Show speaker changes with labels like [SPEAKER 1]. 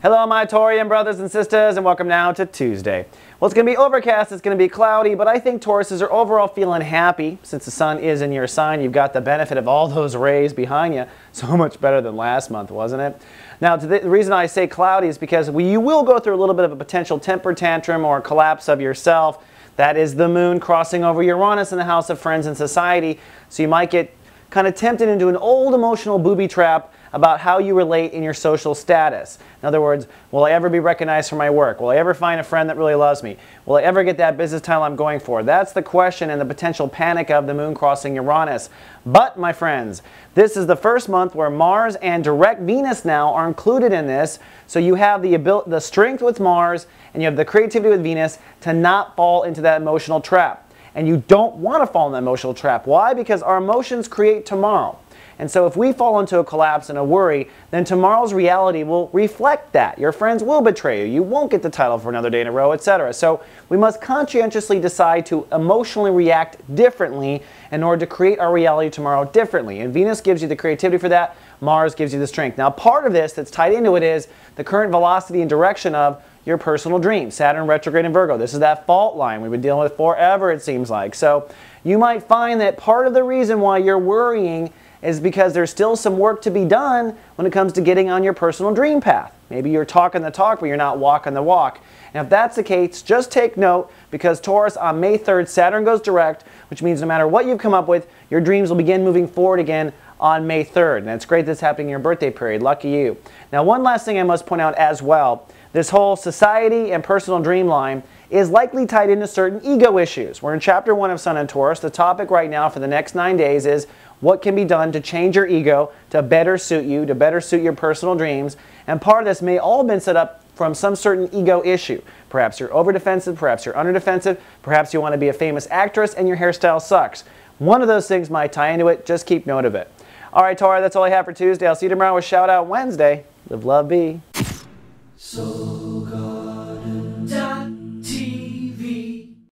[SPEAKER 1] Hello my Taurian brothers and sisters, and welcome now to Tuesday. Well, it's going to be overcast, it's going to be cloudy, but I think Tauruses are overall feeling happy. Since the sun is in your sign, you've got the benefit of all those rays behind you. So much better than last month, wasn't it? Now, the reason I say cloudy is because you will go through a little bit of a potential temper tantrum or collapse of yourself. That is the moon crossing over Uranus in the house of friends and society. So you might get kind of tempted into an old emotional booby trap about how you relate in your social status. In other words, will I ever be recognized for my work? Will I ever find a friend that really loves me? Will I ever get that business title I'm going for? That's the question and the potential panic of the moon crossing Uranus. But, my friends, this is the first month where Mars and direct Venus now are included in this, so you have the strength with Mars and you have the creativity with Venus to not fall into that emotional trap. And you don't want to fall in that emotional trap. Why? Because our emotions create tomorrow. And so if we fall into a collapse and a worry, then tomorrow's reality will reflect that. Your friends will betray you. You won't get the title for another day in a row, etc. So we must conscientiously decide to emotionally react differently in order to create our reality tomorrow differently. And Venus gives you the creativity for that. Mars gives you the strength. Now, part of this that's tied into it is the current velocity and direction of your personal dream. Saturn retrograde in Virgo. This is that fault line we've been dealing with forever, it seems like. So you might find that part of the reason why you're worrying is because there's still some work to be done when it comes to getting on your personal dream path. Maybe you're talking the talk, but you're not walking the walk. And if that's the case, just take note, because Taurus, on May 3rd, Saturn goes direct, which means no matter what you've come up with, your dreams will begin moving forward again on May 3rd. And it's great that's happening in your birthday period. Lucky you. Now, one last thing I must point out as well. This whole society and personal dream line is likely tied into certain ego issues. We're in Chapter 1 of Sun and Taurus. The topic right now for the next 9 days is what can be done to change your ego to better suit you, to better suit your personal dreams. And part of this may all have been set up from some certain ego issue. Perhaps you're over-defensive, perhaps you're under-defensive, perhaps you want to be a famous actress and your hairstyle sucks. One of those things might tie into it. Just keep note of it. All right, Tauri, that's all I have for Tuesday. I'll see you tomorrow with Shout Out Wednesday. Live, love, be.